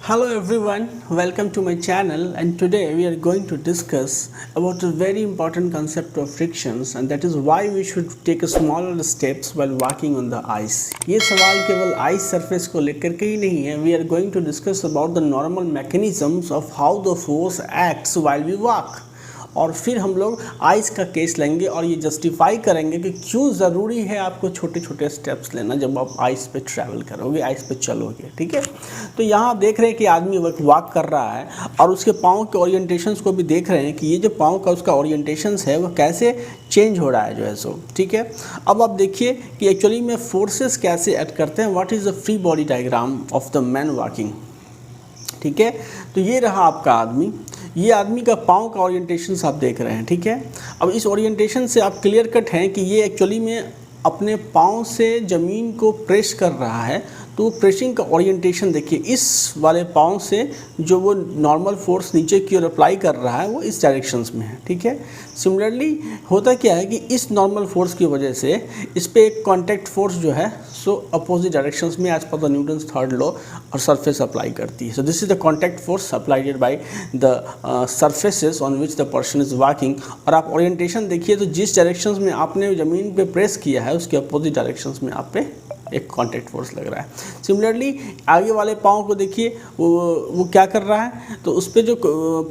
Hello everyone, welcome to my channel, and today we are going to discuss about a very important concept of frictions, and that is why we should take a smaller steps while walking on the ice. ये सवाल केवल ice surface को लेकर के ही नहीं है. We are going to discuss about the normal mechanisms of how the force acts while we walk. और फिर हम लोग आइस का केस लेंगे और ये जस्टिफाई करेंगे कि क्यों ज़रूरी है आपको छोटे छोटे स्टेप्स लेना जब आप आइस पे ट्रैवल करोगे, आइस पे चलोगे. ठीक है, तो यहाँ आप देख रहे हैं कि आदमी वॉक कर रहा है और उसके पाँव के ओरिएंटेशंस को भी देख रहे हैं कि ये जो पाँव का उसका ओरिएंटेशंस है वो कैसे चेंज हो रहा है जो है सो. ठीक है, अब आप देखिए कि एक्चुअली में फोर्सेस कैसे एक्ट करते हैं. What is the free body diagram of the man walking. ठीक है, तो ये रहा आपका आदमी. ये आदमी का पाँव का ओरिएंटेशन आप देख रहे हैं. ठीक है, अब इस ओरिएंटेशन से आप क्लियर कट हैं कि ये एक्चुअली में अपने पाँव से ज़मीन को प्रेस कर रहा है. तो प्रेसिंग का ओरिएंटेशन देखिए, इस वाले पाँव से जो वो नॉर्मल फोर्स नीचे की ओर अप्लाई कर रहा है वो इस डायरेक्शंस में है. ठीक है, सिमिलरली होता क्या है कि इस नॉर्मल फोर्स की वजह से इस पे एक कॉन्टैक्ट फोर्स जो है सो अपोजिट डायरेक्शंस में as per the Newton's third law और सरफेस अप्लाई करती है. So this is the contact force applied by the surfaces on which the person is walking. और आप ओरिएंटेशन देखिए तो जिस डायरेक्शंस में आपने ज़मीन पे प्रेस किया है उसके अपोजिट डायरेक्शंस में आप पे एक कॉन्टैक्ट फोर्स लग रहा है. सिमिलरली आगे वाले पाँव को देखिए, वो क्या कर रहा है, तो उस पर जो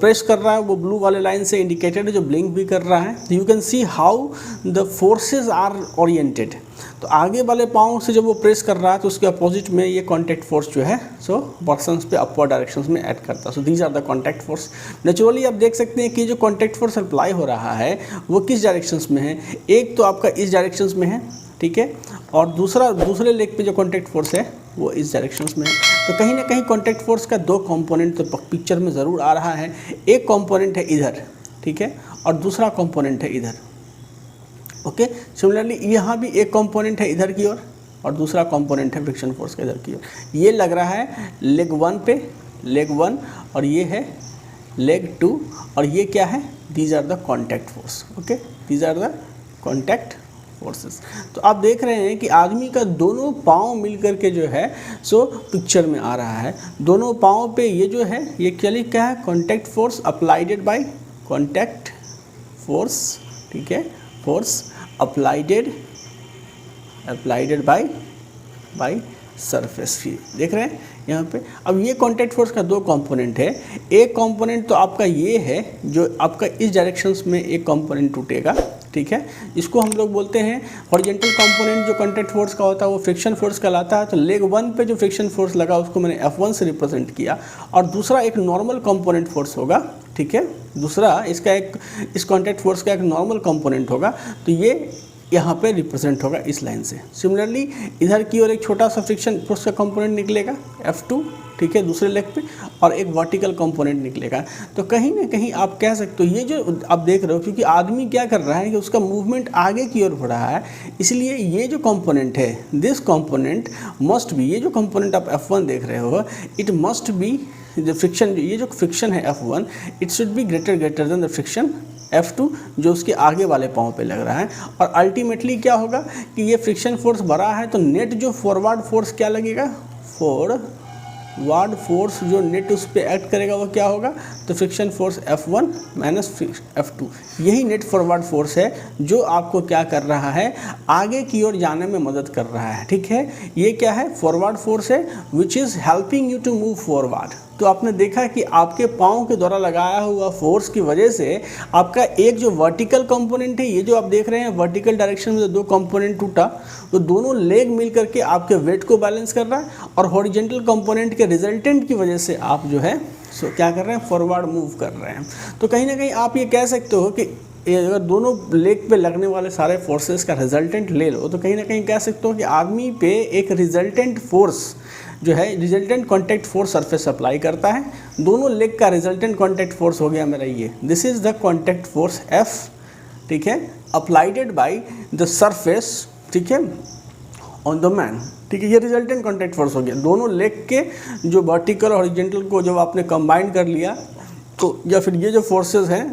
प्रेस कर रहा है वो ब्लू वाले लाइन से इंडिकेटेड है जो ब्लिंक भी कर रहा है. You can see how the forces are oriented. तो आगे वाले पाँव से जब वो प्रेस कर रहा है तो उसके अपोजिट में ये कॉन्टैक्ट फोर्स जो है सो पर्सन्स पे अपवर्ड डायरेक्शंस में ऐड करता है. So these are the contact force. Naturally आप देख सकते हैं कि जो कॉन्टैक्ट फोर्स अप्लाई हो रहा है वो किस डायरेक्शंस में है. एक तो आपका इस डायरेक्शंस में है, ठीक है, और दूसरे लेग पे जो कॉन्टैक्ट फोर्स है वो इस डायरेक्शंस में है. तो कहीं ना कहीं कॉन्टैक्ट फोर्स का दो कंपोनेंट तो पिक्चर में ज़रूर आ रहा है. एक कंपोनेंट है इधर, ठीक है, और दूसरा कंपोनेंट है इधर. ओके, सिमिलरली यहाँ भी एक कंपोनेंट है इधर की ओर और दूसरा कंपोनेंट है फ्रिक्शन फोर्स का इधर की ओर. ये लग रहा है लेग वन पे, लेग वन, और ये है लेग टू, और ये क्या है, these are the contact force. Okay, these are the contact forces. तो आप देख रहे हैं कि आदमी का दोनों पाँव मिल करके जो है सो पिक्चर में आ रहा है. दोनों पाँव पे ये जो है ये क्या है, contact force applied by contact force. ठीक है, फोर्स अप्लाइडेड बाय सरफेस. देख रहे हैं यहाँ पे. अब ये कॉन्टैक्ट फोर्स का दो कंपोनेंट है. एक कंपोनेंट तो आपका ये है जो आपका इस डायरेक्शंस में एक कंपोनेंट टूटेगा. ठीक है, इसको हम लोग बोलते हैं हॉरिजॉन्टल कंपोनेंट. जो कॉन्टैक्ट फोर्स का होता है वो फ्रिक्शन फोर्स कहलाता है. तो लेग वन पे जो फ्रिक्शन फोर्स लगा उसको मैंने F1 से रिप्रेजेंट किया. और दूसरा एक नॉर्मल कंपोनेंट फोर्स होगा. ठीक है, दूसरा इसका एक इस कॉन्टैक्ट फोर्स का एक नॉर्मल कंपोनेंट होगा. तो ये यहाँ पे रिप्रेजेंट होगा इस लाइन से. सिमिलरली इधर की ओर एक छोटा सा फ्रिक्शन फोर्स का कंपोनेंट निकलेगा F2, ठीक है, दूसरे लेग पे, और एक वर्टिकल कंपोनेंट निकलेगा. तो कहीं ना कहीं आप कह सकते हो ये जो आप देख रहे हो, क्योंकि आदमी क्या कर रहा है कि उसका मूवमेंट आगे की ओर हो रहा है, इसलिए ये जो कंपोनेंट है दिस कंपोनेंट मस्ट बी, ये जो कंपोनेंट आप F1 देख रहे हो it must be the friction. ये जो फ्रिक्शन है F1 it should be greater than the friction F2 जो उसके आगे वाले पाँव पे लग रहा है. और अल्टीमेटली क्या होगा कि ये फ्रिक्शन फोर्स बढ़ा है तो नेट जो फॉरवर्ड फोर्स क्या लगेगा, फॉरवर्ड फोर्स जो नेट उस पर एक्ट करेगा वो क्या होगा, तो friction force F1 minus F2. यही नेट फॉरवर्ड फोर्स है जो आपको क्या कर रहा है, आगे की ओर जाने में मदद कर रहा है. ठीक है, ये क्या है, फॉरवर्ड फोर्स है which is helping you to move forward. तो आपने देखा कि आपके पाँव के द्वारा लगाया हुआ फोर्स की वजह से आपका एक जो वर्टिकल कंपोनेंट है, ये जो आप देख रहे हैं वर्टिकल डायरेक्शन में जो दो कंपोनेंट टूटा, तो दोनों लेग मिल करके आपके वेट को बैलेंस कर रहा है. और हॉरिजॉन्टल कंपोनेंट के रिजल्टेंट की वजह से आप जो है सो क्या कर रहे हैं, फॉरवर्ड मूव कर रहे हैं. तो कहीं ना कहीं आप ये कह सकते हो कि अगर दोनों लेग पे लगने वाले सारे फोर्सेस का रिजल्टेंट ले लो तो कहीं ना कहीं कह सकते हो कि आदमी पे एक रिजल्टेंट फोर्स जो है, resultant contact force surface apply करता है. दोनों लेग का रिजल्टेंट कॉन्टैक्ट फोर्स हो गया मेरा ये, this is the contact force F. ठीक है, अप्लाइडेड बाय द सरफेस, ठीक है, ऑन द मैन. ठीक है, ये रिजल्टेंट कॉन्टैक्ट फोर्स हो गया. दोनों लेग के जो वर्टिकल और हॉरिजॉन्टल को जब आपने कंबाइन कर लिया तो, या फिर ये जो फोर्सेस हैं,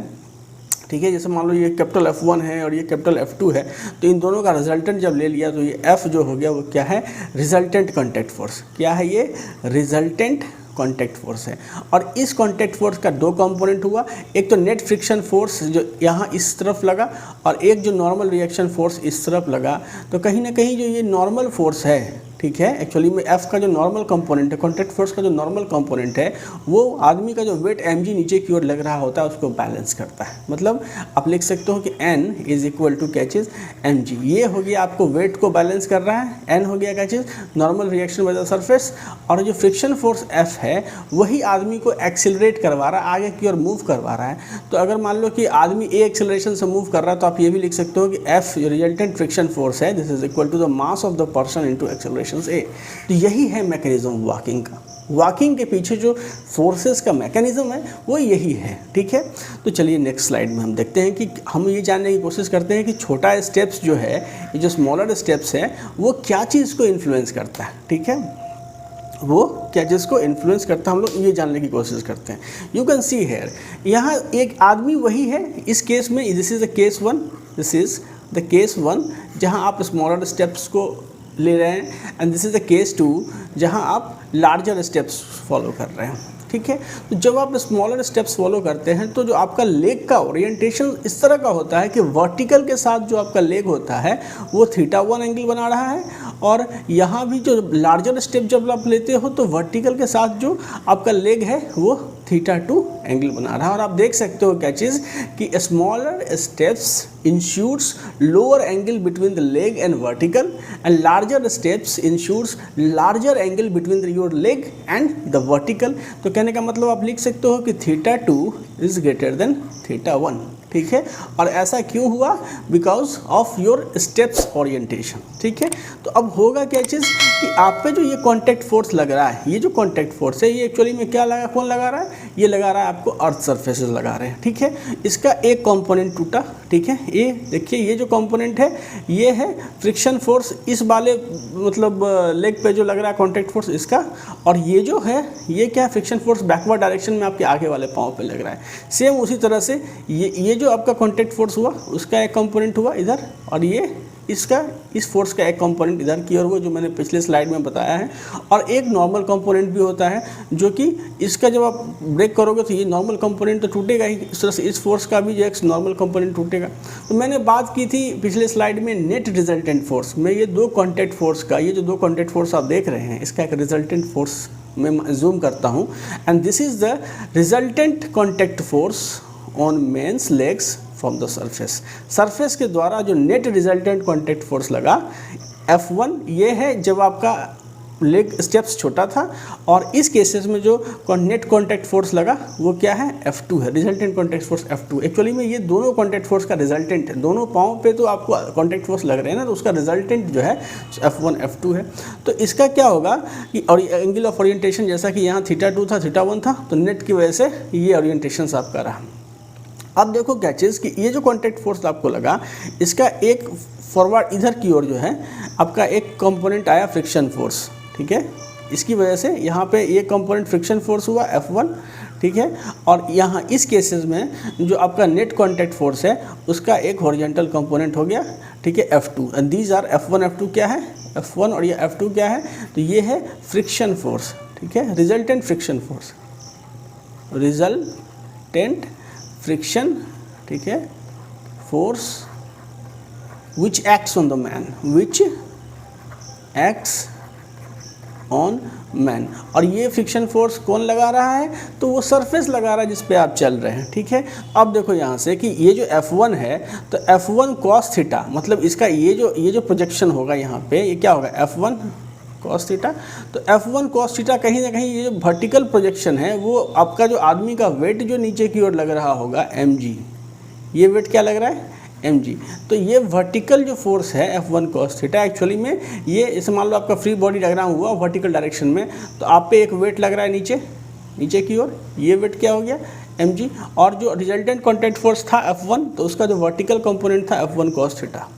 ठीक है, जैसे मान लो ये कैपिटल F1 है और ये कैपिटल F2 है, तो इन दोनों का रिजल्टेंट जब ले लिया तो ये F जो हो गया वो क्या है, रिजल्टेंट कॉन्टैक्ट फोर्स. क्या है ये, रिजल्टेंट कॉन्टैक्ट फोर्स है। और इस कॉन्टैक्ट फोर्स का दो कंपोनेंट हुआ, एक तो नेट फ्रिक्शन फोर्स जो यहाँ इस तरफ लगा और एक जो नॉर्मल रिएक्शन फोर्स इस तरफ लगा। तो कहीं ना कहीं जो ये नॉर्मल फोर्स है, ठीक है, एक्चुअली में F का जो नॉर्मल कंपोनेंट है, कॉन्टैक्ट फोर्स का जो नॉर्मल कंपोनेंट है, वो आदमी का जो वेट mg नीचे की ओर लग रहा होता है उसको बैलेंस करता है। मतलब आप लिख सकते हो कि N इज इक्वल टू क्या चीज़ mg। ये हो गया आपको वेट को बैलेंस कर रहा है, N हो गया क्या चीज़ normal reaction by the surface, और जो फ्रिक्शन फोर्स F है वही आदमी को एक्सिलरेट करवा रहा है, आगे की ओर मूव करवा रहा है। तो अगर मान लो कि आदमी ए एक्सिलरेशन से मूव कर रहा है तो आप ये भी लिख सकते हो कि F जो रिजल्टेंट फ्रिक्शन फोर्स है this is equal to the mass of the person into acceleration a. तो यही है मैकेनिज्म वॉकिंग का। वॉकिंग के पीछे जो फोर्सेस का मैकेनिज्म है वो यही है, ठीक है। तो चलिए नेक्स्ट स्लाइड में हम देखते हैं कि हम ये जानने की कोशिश करते हैं कि छोटा स्टेप्स जो है, ये जो स्मॉलर स्टेप्स है वो क्या चीज़ को इन्फ्लुएंस करता है, ठीक है, वो क्या चीज़ को इन्फ्लुएंस करता है, हम लोग ये जानने की कोशिश करते हैं। यू कैन सी हेयर, यहाँ एक आदमी वही है इस केस में, this is the case one, this is the case one जहाँ आप स्मॉलर स्टेप्स को ले रहे हैं, and this is the case two जहाँ आप लार्जर स्टेप्स फॉलो कर रहे हैं, ठीक है। तो जब आप स्मॉलर स्टेप्स फॉलो करते हैं तो जो आपका लेग का ओरिएंटेशन इस तरह का होता है कि वर्टिकल के साथ जो आपका लेग होता है वो θ1 एंगल बना रहा है, और यहाँ भी जो लार्जर स्टेप जब आप लेते हो तो वर्टिकल के साथ जो आपका लेग है वो θ2 एंगल बना रहा है। और आप देख सकते हो क्या चीज़ कि smaller steps ensures lower angle between the leg and vertical, and larger steps ensures larger angle between your leg and the vertical. तो कहने का मतलब आप लिख सकते हो कि θ2 इज ग्रेटर देन θ1, ठीक है। और ऐसा क्यों हुआ? Because of your steps orientation, ठीक है। तो अब होगा क्या चीज़ कि आप पे जो ये कॉन्टैक्ट फोर्स लग रहा है, ये जो कॉन्टैक्ट फोर्स है ये एक्चुअली में क्या लगा, कौन लगा रहा है, ये लगा रहा है आपको अर्थ सरफेसेस लगा रहे हैं, ठीक है। इसका एक कंपोनेंट टूटा, ठीक है, ये देखिए ये जो कंपोनेंट है ये है फ्रिक्शन फोर्स इस वाले मतलब लेग पे जो लग रहा है कॉन्टैक्ट फोर्स इसका, और ये जो है ये क्या फ्रिक्शन फोर्स बैकवर्ड डायरेक्शन में आपके आगे वाले पाँव पे लग रहा है। सेम उसी तरह से ये जो आपका कॉन्टैक्ट फोर्स हुआ उसका एक कंपोनेंट हुआ इधर, और ये इसका इस फोर्स का एक कंपोनेंट इधर की ओर हुआ जो मैंने पिछले स्लाइड में बताया है। और एक नॉर्मल कंपोनेंट भी होता है जो कि इसका जब आप ब्रेक करोगे तो ये नॉर्मल कंपोनेंट तो टूटेगा ही, इस तरह से इस फोर्स का भी जो एक नॉर्मल कंपोनेंट टूटेगा। तो मैंने बात की थी पिछले स्लाइड में नेट रिजल्टेंट फोर्स में, ये दो कॉन्टैक्ट फोर्स का, ये जो दो कॉन्टैक्ट फोर्स आप देख रहे हैं इसका एक रिजल्टेंट फोर्स मैं जूम करता हूँ, and this is the resultant contact force on men's legs from the surface के द्वारा जो नेट रिजल्टेंट कॉन्टैक्ट फोर्स लगा F1 ये है जब आपका लेग स्टेप्स छोटा था, और इस केसेस में जो नेट कॉन्टैक्ट फोर्स लगा वो क्या है, F2 है, resultant contact force F2। Actually में ये दोनों कॉन्टैक्ट फोर्स का रिजल्टेंट है, दोनों पाँव पे तो आपको कॉन्टैक्ट फोर्स लग रहे हैं ना, तो उसका रिजल्टेंट जो है F1 F2 है। तो इसका क्या होगा कि और एंगल ऑफ ओरिएंटेशन जैसा कि यहाँ θ2 था θ1 था, तो नेट की वजह से ये ओरिएंटेशन आपका रहा। अब देखो क्या चीज़ कि ये जो कॉन्टैक्ट फोर्स आपको लगा इसका एक फॉरवर्ड इधर की ओर जो है आपका एक कंपोनेंट आया फ्रिक्शन फोर्स, ठीक है। इसकी वजह से यहाँ पे ये कंपोनेंट फ्रिक्शन फोर्स हुआ F1, ठीक है। और यहाँ इस केसेस में जो आपका नेट कॉन्टैक्ट फोर्स है उसका एक हॉरिजॉन्टल कंपोनेंट हो गया, ठीक है, F2। And these are F1 F2 क्या है, F1 और ये F2 क्या है, तो ये है फ्रिक्शन फोर्स, ठीक है, resultant friction force, resultant friction, ठीक है, force which acts on the man, which acts on man. और ये फ्रिक्शन फोर्स कौन लगा रहा है, तो वो सरफेस लगा रहा है जिस पे आप चल रहे हैं, ठीक है। अब देखो यहाँ से कि ये जो F1 है तो F1 cos थीटा, मतलब इसका ये जो प्रोजेक्शन होगा यहाँ पे ये क्या होगा, F1 cos थीटा। तो F1 cos थीटा कहीं ना कहीं ये जो वर्टिकल प्रोजेक्शन है वो आपका जो आदमी का वेट जो नीचे की ओर लग रहा होगा mg, ये वेट क्या लग रहा है mg। तो ये वर्टिकल जो फोर्स है F1 cos थीटा एक्चुअली में ये इसे मान लो आपका फ्री बॉडी डायग्राम हुआ वर्टिकल डायरेक्शन में, तो आप पे एक वेट लग रहा है नीचे की ओर, ये वेट क्या हो गया mg। और जो रिजल्टेंट कॉन्टैक्ट फोर्स था F1 तो उसका जो वर्टिकल कंपोनेंट था F1 cos थीटा,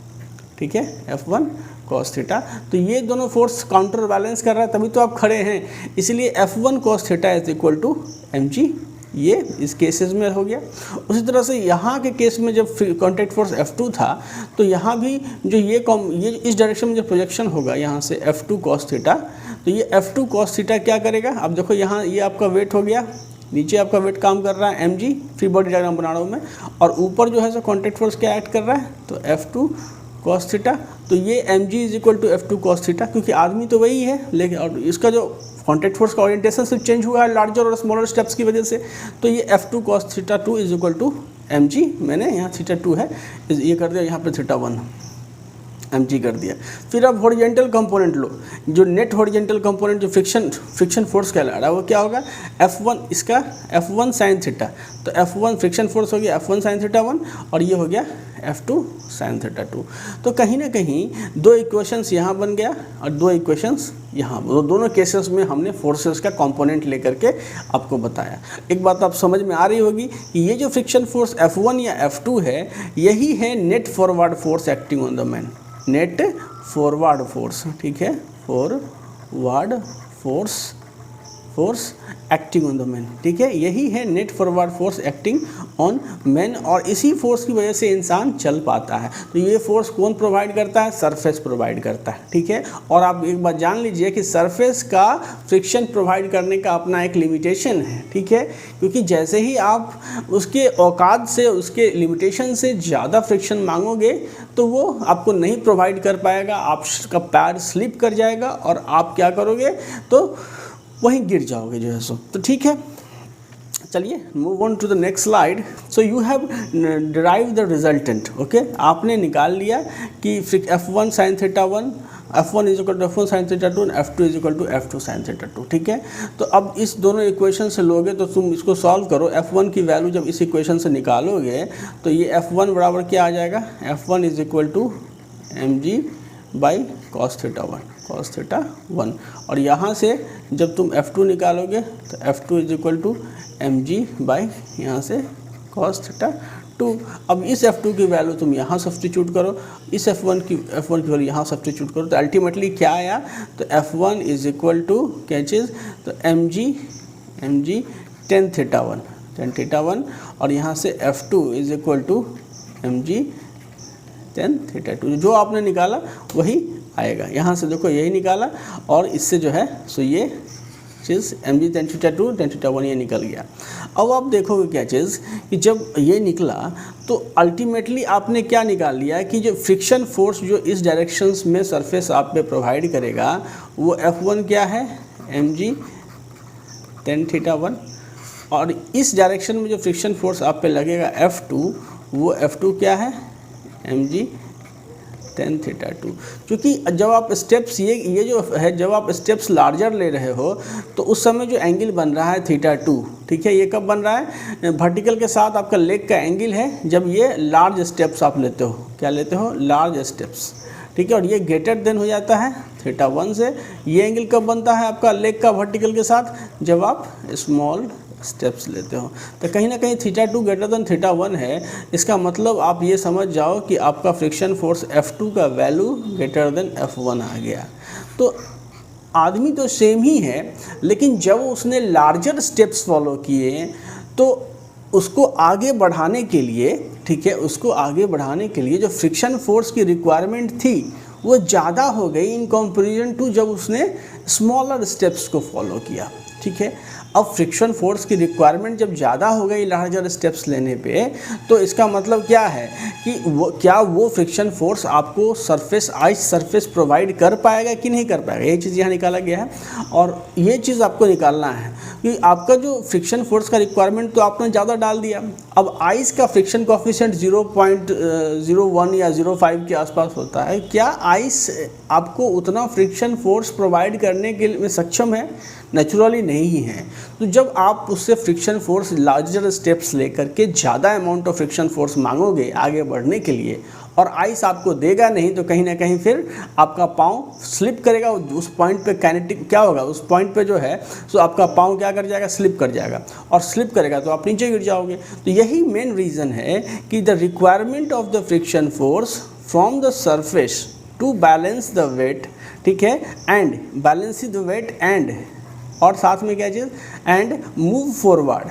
ठीक है, F1 cos थीटा। तो ये दोनों फोर्स काउंटर बैलेंस कर रहा है तभी तो आप खड़े हैं, इसलिए F1 cos theta is equal to mg, ये इस केसेस में हो गया। उसी तरह से यहाँ के केस में जब कॉन्टैक्ट फोर्स F2 था तो यहाँ भी जो ये इस डायरेक्शन में जो प्रोजेक्शन होगा यहाँ से F2 cos थीटा, तो ये F2 cos थीटा क्या करेगा, अब देखो यहाँ ये आपका वेट हो गया, नीचे आपका वेट काम कर रहा है mg, फ्री बॉडी डायग्राम बना रहा हूँ मैं, और ऊपर जो है सो कॉन्टैक्ट फोर्स क्या एक्ट कर रहा है, तो F2 cos थीटा। तो ये mg is equal to F2 cos theta, क्योंकि आदमी तो वही है, लेकिन और इसका जो कॉन्टैक्ट फोर्स का ओरिएंटेशन सिर्फ चेंज हुआ है लार्जर और स्मॉलर स्टेप्स की वजह से। तो ये F2 cos theta 2 is equal to mg, मैंने यहाँ थीटा 2 है ये कर दिया, यहाँ पे थीटा 1 mg कर दिया। फिर अब हॉरिजॉन्टल कंपोनेंट लो, जो नेट हॉरिजॉन्टल कंपोनेंट जो फ्रिक्शन फोर्स कहला रहा है वो क्या होगा, F1 इसका F1 sin थीटा, तो F1 फ्रिक्शन फोर्स हो गया F1 sin थीटा 1, और ये हो गया F2 sin थीटा 2। तो कहीं ना कहीं दो इक्वेशंस यहाँ बन गया और दो इक्वेशंस यहाँ, दोनों केसेस में हमने फोर्सेस का कंपोनेंट लेकर के आपको बताया। एक बात आप समझ में आ रही होगी कि ये जो फ्रिक्शन फोर्स F1 या F2 है, यही है net forward force acting on the man, net forward force, ठीक है, forward force acting on the man, ठीक है, यही है net forward force acting on man, और इसी फोर्स की वजह से इंसान चल पाता है। तो ये फोर्स कौन प्रोवाइड करता है, सरफेस प्रोवाइड करता है, ठीक है। और आप एक बात जान लीजिए कि सरफेस का फ्रिक्शन प्रोवाइड करने का अपना एक लिमिटेशन है, ठीक है, क्योंकि जैसे ही आप उसके औकात से, उसके लिमिटेशन से ज़्यादा फ्रिक्शन मांगोगे तो वो आपको नहीं प्रोवाइड कर पाएगा, आपका पैर स्लिप कर जाएगा और आप क्या करोगे, तो वहीं गिर जाओगे जो है सो। तो ठीक है, चलिए move on to the next slide. So you have derive the resultant, okay, आपने निकाल लिया कि F1 sin theta 1, F1 is equal to F1 sin theta 2, F2 is equal to F2 sin theta 2, ठीक है। तो अब इस दोनों इक्वेशन से लोगे तो तुम इसको सॉल्व करो, F1 की वैल्यू जब इस इक्वेशन से निकालोगे तो ये F1 बराबर क्या आ जाएगा, F1 is equal to mg by cos theta 1, और यहाँ से जब तुम F2 निकालोगे तो F2 is equal to mg by यहाँ से cos थीटा 2। अब इस F2 की वैल्यू तुम यहाँ सब्स्टिट्यूट करो, इस F1 की वैल्यू यहाँ सब्स्टिट्यूट करो, तो अल्टीमेटली क्या आया, तो F1 इज इक्वल टू क्या चीज़, तो mg tan थीटा 1, और यहाँ से F2 is equal to mg tan theta 2, जो आपने निकाला वही आएगा। यहाँ से देखो यही निकाला, और इससे जो है सो ये चीज़ mg tan theta 2 tan theta 1 ये निकल गया। अब आप देखोगे क्या चीज़ कि जब ये निकला तो अल्टीमेटली आपने क्या निकाल लिया कि जो फ्रिक्शन फोर्स जो इस डायरेक्शंस में सरफेस आप पे प्रोवाइड करेगा वो F1 क्या है, mg tan थीटा 1, और इस डायरेक्शन में जो फ्रिक्शन फोर्स आप पे लगेगा F2, वो F2 क्या है, mg tan थीटा 2। क्योंकि जब आप स्टेप्स ये जो है, जब आप स्टेप्स लार्जर ले रहे हो तो उस समय जो एंगल बन रहा है थीटा 2, ठीक है, ये कब बन रहा है, वर्टिकल के साथ आपका लेग का एंगल है जब ये लार्ज स्टेप्स आप लेते हो, क्या लेते हो, लार्ज स्टेप्स, ठीक है, और ये ग्रेटर देन हो जाता है थीटा 1 से। ये एंगल कब बनता है आपका लेग का वर्टिकल के साथ, जब आप स्मॉल स्टेप्स लेते हो। तो कहीं ना कहीं थीटा 2 ग्रेटर देन थीटा 1 है, इसका मतलब आप ये समझ जाओ कि आपका फ्रिक्शन फोर्स F2 का वैल्यू ग्रेटर देन F1 आ गया। तो आदमी तो सेम ही है, लेकिन जब उसने लार्जर स्टेप्स फॉलो किए तो उसको आगे बढ़ाने के लिए, ठीक है, उसको आगे बढ़ाने के लिए जो फ्रिक्शन फोर्स की रिक्वायरमेंट थी वो ज़्यादा हो गई इन कंपैरिजन टू जब उसने स्मॉलर स्टेप्स को फॉलो किया, ठीक है। अब फ्रिक्शन फोर्स की रिक्वायरमेंट जब ज़्यादा हो गई लार्जर स्टेप्स लेने पे, तो इसका मतलब क्या है कि वो फ्रिक्शन फोर्स आपको आइस सरफेस प्रोवाइड कर पाएगा कि नहीं कर पाएगा, ये चीज़ यहाँ निकाला गया है। और ये चीज़ आपको निकालना है कि आपका जो फ्रिक्शन फोर्स का रिक्वायरमेंट तो आपने ज़्यादा डाल दिया, अब आइस का फ्रिक्शन कोफिशिएंट 0.01 या 0.5 के आसपास होता है, क्या आइस आपको उतना फ्रिक्शन फोर्स प्रोवाइड करने के लिए सक्षम है, नेचुरली नहीं है। तो जब आप उससे फ्रिक्शन फोर्स लार्जर स्टेप्स लेकर के ज़्यादा अमाउंट ऑफ फ्रिक्शन फोर्स मांगोगे आगे बढ़ने के लिए और आइस आपको देगा नहीं, तो कहीं ना कहीं फिर आपका पाँव स्लिप करेगा, उस पॉइंट पे काइनेटिक क्या होगा, उस पॉइंट पे जो है सो आपका पाँव क्या कर जाएगा, स्लिप कर जाएगा, और स्लिप करेगा तो आप नीचे गिर जाओगे। तो यही मेन रीज़न है कि the requirement of the friction force from the surface to balance the weight, ठीक है, and balance the weight and, और साथ में क्या चीज़, एंड मूव फॉरवर्ड,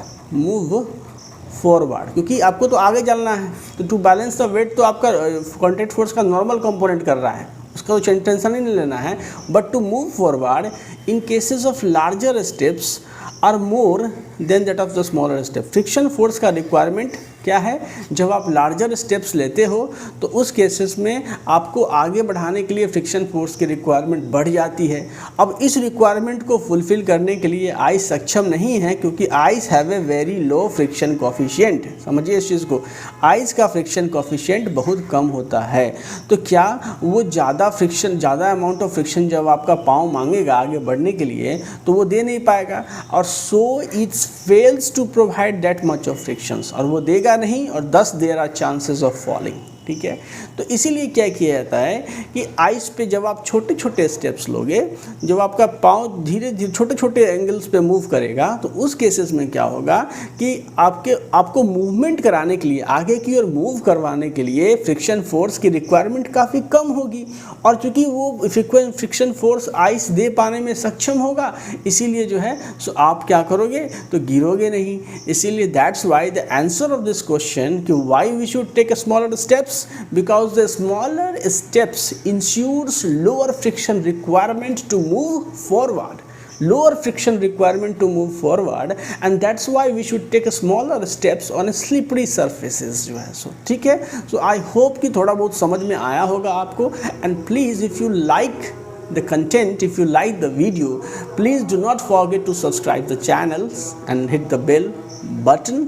क्योंकि आपको तो आगे चलना है। तो टू बैलेंस द वेट तो आपका कॉन्टैक्ट फोर्स का नॉर्मल कंपोनेंट कर रहा है, उसका तो टेंशन ही नहीं लेना है। But to move forward in cases of larger steps are more than that of the smaller step. Friction force का रिक्वायरमेंट क्या है? जब आप लार्जर स्टेप्स लेते हो तो उस केसेस में आपको आगे बढ़ाने के लिए फ्रिक्शन फोर्स की रिक्वायरमेंट बढ़ जाती है। अब इस रिक्वायरमेंट को फुलफिल करने के लिए आइस सक्षम नहीं है, क्योंकि ice have a very low friction coefficient. समझिए इस चीज़ को, आइस का फ्रिक्शन कोफिशिएंट बहुत कम होता है। तो क्या वो ज़्यादा अमाउंट ऑफ फ्रिक्शन जब आपका पाँव मांगेगा आगे बढ़ने के लिए तो वो दे नहीं पाएगा, और so it's fails to provide that much of frictions, और वो देगा नहीं, और thus there are chances of falling। ठीक है, तो इसीलिए क्या किया जाता है कि आइस पे जब आप छोटे छोटे स्टेप्स लोगे, जब आपका पाँव धीरे धीरे छोटे छोटे एंगल्स पे मूव करेगा, तो उस केसेस में क्या होगा कि आपको मूवमेंट कराने के लिए, आगे की ओर मूव करवाने के लिए फ्रिक्शन फोर्स की रिक्वायरमेंट काफ़ी कम होगी, और चूँकि वो फ्रिक्शन फोर्स आइस दे पाने में सक्षम होगा, इसीलिए जो है सो आप क्या करोगे, तो गिरोगे नहीं। इसीलिए that's why the answer of this question कि why we should take a smaller steps, because the smaller steps ensures lower friction requirement to move forward, and that's why we should take a smaller steps on a slippery surfaces जो है। सो ठीक है, सो I hope कि थोड़ा बहुत समझ में आया होगा आपको। And please if you like the content, if you like the video, please do not forget to subscribe the channels and hit the bell button